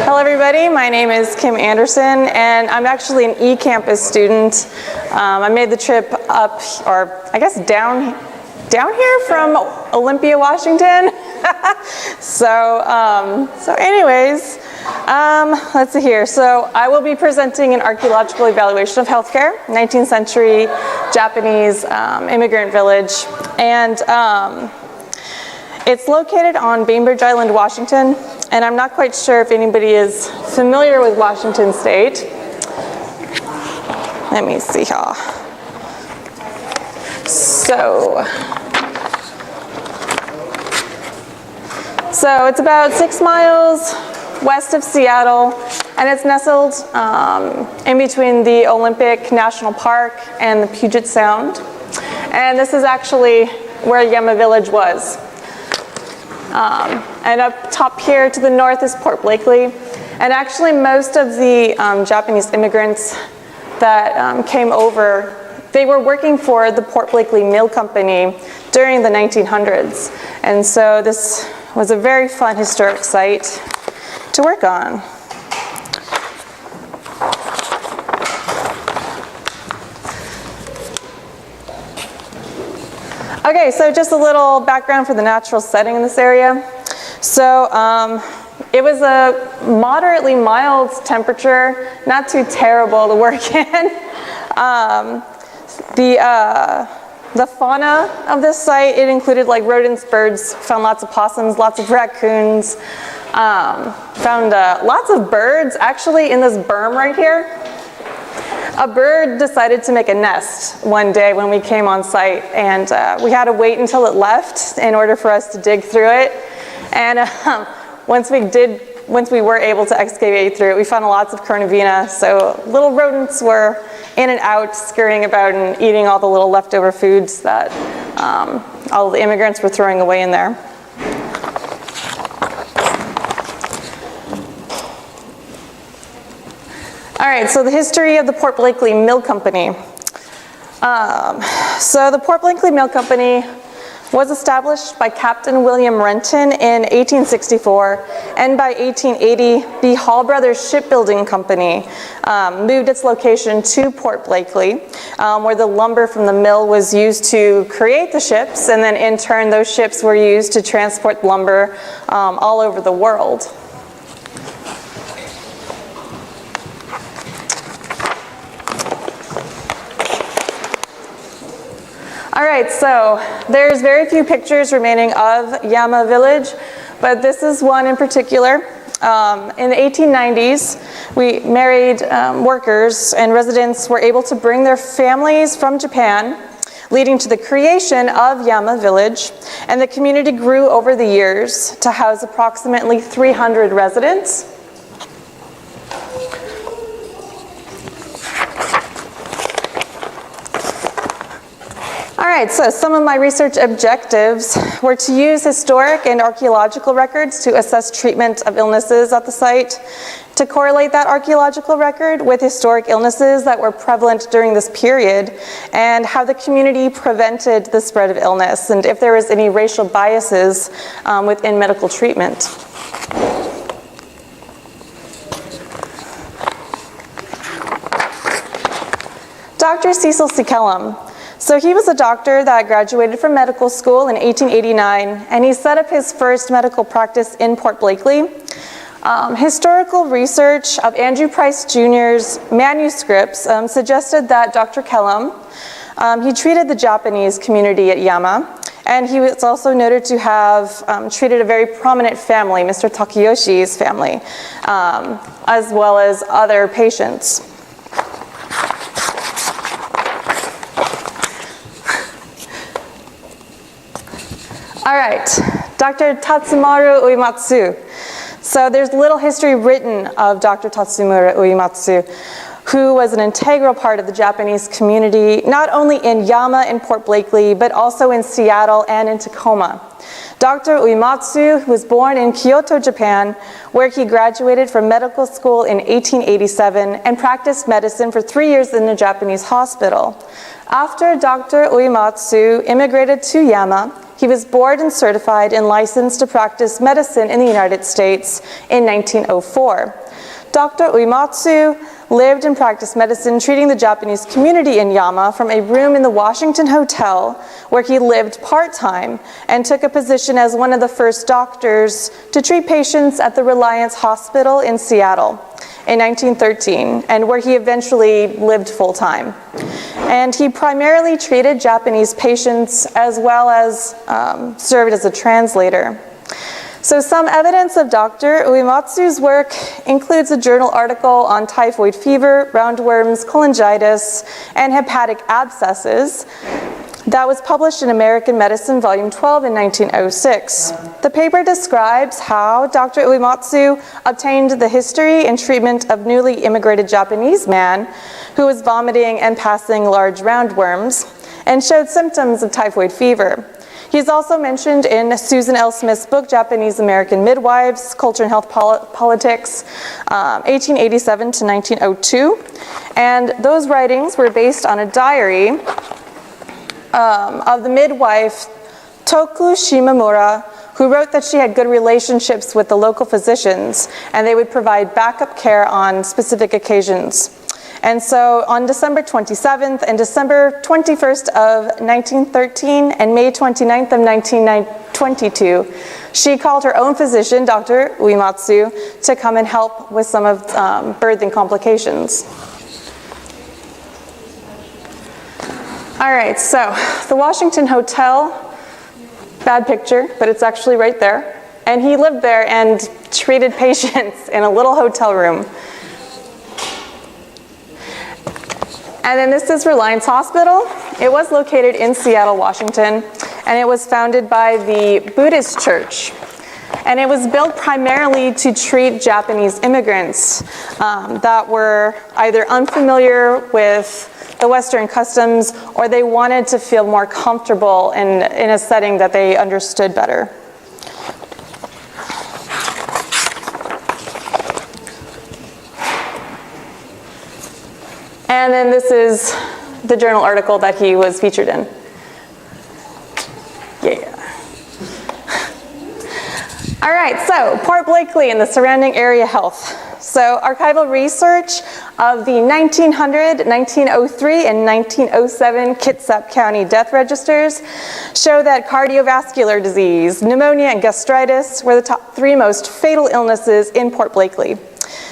Hello everybody, my name is Kim Anderson and I'm actually an eCampus student. I made the trip up, or I guess down here from Olympia, Washington. So anyways, let's see here. So I will be presenting an archaeological evaluation of healthcare, 19th century Japanese immigrant village. And it's located on Bainbridge Island, Washington. And I'm not quite sure if anybody is familiar with Washington State. Let me see here. So it's about 6 miles west of Seattle, and it's nestled in between the Olympic National Park and the Puget Sound. And this is actually where Yama Village was. And up top here to the north is Port Blakely. And actually most of the Japanese immigrants that came over, they were working for the Port Blakely Mill Company during the 1900s. And so this was a very fun historic site to work on. Okay, so just a little background for the natural setting in this area. So it was a moderately mild temperature, not too terrible to work in. The fauna of this site, it included like rodents, birds, found lots of possums, lots of raccoons, found lots of birds actually in this berm right here. A bird decided to make a nest one day when we came on site, and we had to wait until it left in order for us to dig through it. And once we were able to excavate through it, we found lots of Cornavina. So little rodents were in and out, scurrying about and eating all the little leftover foods that all the immigrants were throwing away in there. All right, so the history of the Port Blakely Mill Company. So the Port Blakely Mill Company was established by Captain William Renton in 1864, and by 1880, the Hall Brothers Shipbuilding Company moved its location to Port Blakely, where the lumber from the mill was used to create the ships, and then in turn, those ships were used to transport lumber all over the world. All right, so there's very few pictures remaining of Yama Village, but this is one in particular. In the 1890s, we married workers and residents were able to bring their families from Japan, leading to the creation of Yama Village, and the community grew over the years to house approximately 300 residents. All right, so some of my research objectives were to use historic and archaeological records to assess treatment of illnesses at the site, to correlate that archaeological record with historic illnesses that were prevalent during this period, and how the community prevented the spread of illness, and if there was any racial biases within medical treatment. Dr. Cecil C. Kellum. So he was a doctor that graduated from medical school in 1889, and he set up his first medical practice in Port Blakely. Historical research of Andrew Price Jr.'s manuscripts suggested that Dr. Kellum, he treated the Japanese community at Yama, and he was also noted to have treated a very prominent family, Mr. Takeyoshi's family, as well as other patients. All right, Dr. Tatsumaru Uematsu. So there's little history written of Dr. Tatsumaru Uematsu, who was an integral part of the Japanese community, not only in Yama and Port Blakely, but also in Seattle and in Tacoma. Dr. Uematsu, who was born in Kyoto, Japan, where he graduated from medical school in 1887 and practiced medicine for 3 years in a Japanese hospital. After Dr. Uematsu immigrated to Yama, he was board and certified and licensed to practice medicine in the United States in 1904. Dr. Uematsu lived and practiced medicine, treating the Japanese community in Yama from a room in the Washington Hotel where he lived part-time and took a position as one of the first doctors to treat patients at the Reliance Hospital in Seattle in 1913, and where he eventually lived full-time. And he primarily treated Japanese patients as well as served as a translator. So some evidence of Dr. Uematsu's work includes a journal article on typhoid fever, roundworms, cholangitis, and hepatic abscesses that was published in American Medicine, Volume 12 in 1906. The paper describes how Dr. Uematsu obtained the history and treatment of newly immigrated Japanese man who was vomiting and passing large roundworms and showed symptoms of typhoid fever. He's also mentioned in Susan L. Smith's book, Japanese American Midwives, Culture and Health Politics, 1887 to 1902. And those writings were based on a diary of the midwife Toku Shimamura, who wrote that she had good relationships with the local physicians and they would provide backup care on specific occasions. And so on December 27th and December 21st of 1913 and May 29th of 1922, she called her own physician, Dr. Uematsu, to come and help with some of birthing complications. All right, so the Washington Hotel, bad picture, but it's actually right there. And he lived there and treated patients in a little hotel room. And then this is Reliance Hospital. It was located in Seattle, Washington, and it was founded by the Buddhist church. And it was built primarily to treat Japanese immigrants that were either unfamiliar with the Western customs or they wanted to feel more comfortable in a setting that they understood better. And then this is the journal article that he was featured in. Yeah. All right, so Port Blakely and the surrounding area health. So archival research of the 1900, 1903, and 1907 Kitsap County death registers show that cardiovascular disease, pneumonia, and gastritis were the top 3 most fatal illnesses in Port Blakely.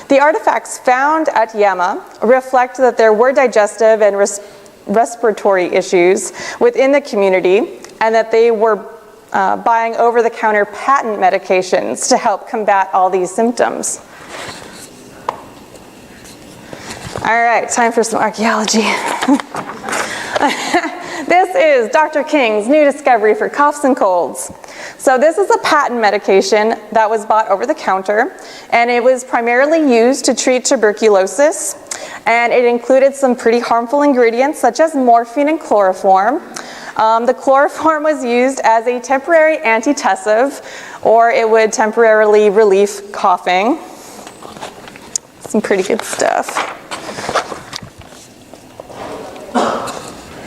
The artifacts found at Yama reflect that there were digestive and respiratory issues within the community and that they were buying over-the-counter patent medications to help combat all these symptoms. All right, time for some archaeology. This is Dr. King's new discovery for coughs and colds. So this is a patent medication that was bought over the counter, and it was primarily used to treat tuberculosis, and it included some pretty harmful ingredients such as morphine and chloroform. The chloroform was used as a temporary antitussive, or it would temporarily relieve coughing. Some pretty good stuff.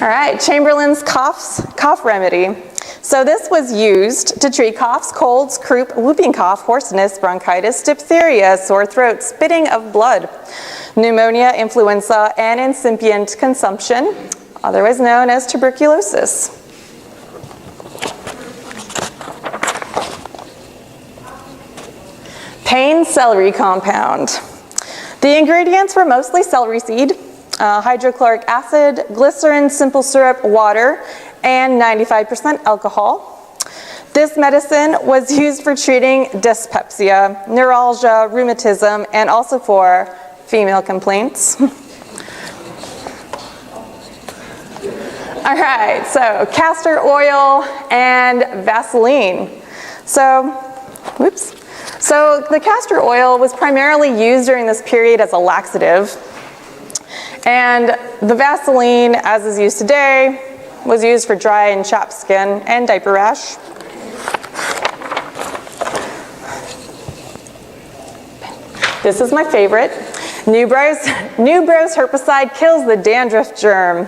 All right, Chamberlain's cough remedy. So this was used to treat coughs, colds, croup, whooping cough, hoarseness, bronchitis, diphtheria, sore throat, spitting of blood, pneumonia, influenza, and incipient consumption, otherwise known as tuberculosis. Pain celery compound. The ingredients were mostly celery seed, hydrochloric acid, glycerin, simple syrup, water, and 95% alcohol. This medicine was used for treating dyspepsia, neuralgia, rheumatism, and also for female complaints. All right, so castor oil and Vaseline. So the castor oil was primarily used during this period as a laxative. And the Vaseline, as is used today, was used for dry and chapped skin and diaper rash. This is my favorite. Nubros herbicide kills the dandruff germ.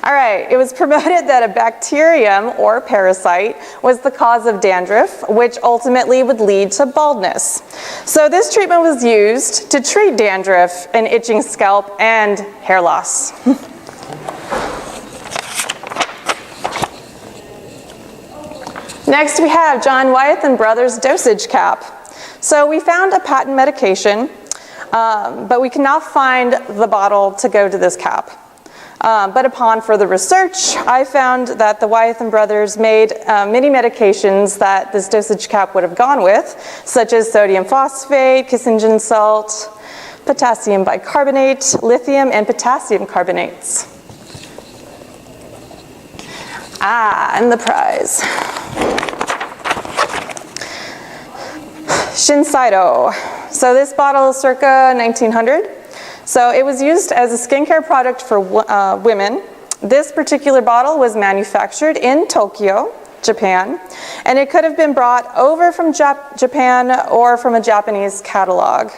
All right, it was promoted that a bacterium or parasite was the cause of dandruff, which ultimately would lead to baldness. So this treatment was used to treat dandruff, an itching scalp, and hair loss. Next, we have John Wyeth and Brothers dosage cap. So we found a patent medication, but we cannot find the bottle to go to this cap. But upon further research, I found that the Wyeth and Brothers made many medications that this dosage cap would have gone with, such as sodium phosphate, Kissingen salt, potassium bicarbonate, lithium, and potassium carbonates. And the prize. Shinseito. So this bottle is circa 1900. So it was used as a skincare product for women. This particular bottle was manufactured in Tokyo, Japan, and it could have been brought over from Japan or from a Japanese catalog.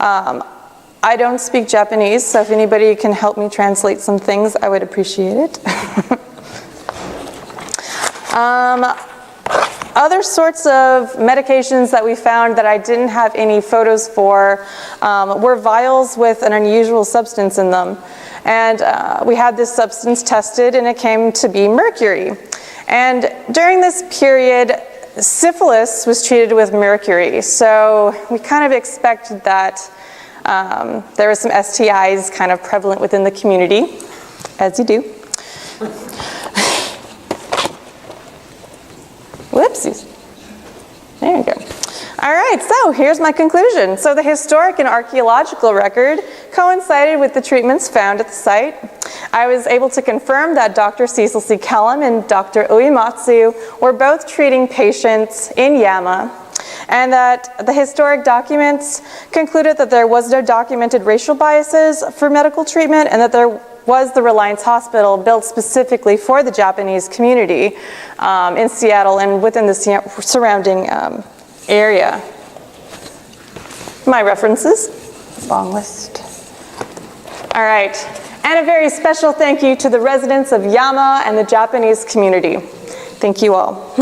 I don't speak Japanese, so if anybody can help me translate some things, I would appreciate it. Other sorts of medications that we found that I didn't have any photos for were vials with an unusual substance in them. And we had this substance tested, and it came to be mercury. And during this period, syphilis was treated with mercury. So we kind of expected that there were some STIs kind of prevalent within the community, as you do. Whoopsies. There you go. All right, so here's my conclusion. So the historic and archaeological record coincided with the treatments found at the site. I was able to confirm that Dr. Cecil C. Kellum and Dr. Uematsu were both treating patients in Yama, and that the historic documents concluded that there was no documented racial biases for medical treatment, and that there was the Reliance Hospital built specifically for the Japanese community in Seattle and within the surrounding area. My references, long list. All right, and a very special thank you to the residents of Yama and the Japanese community. Thank you all.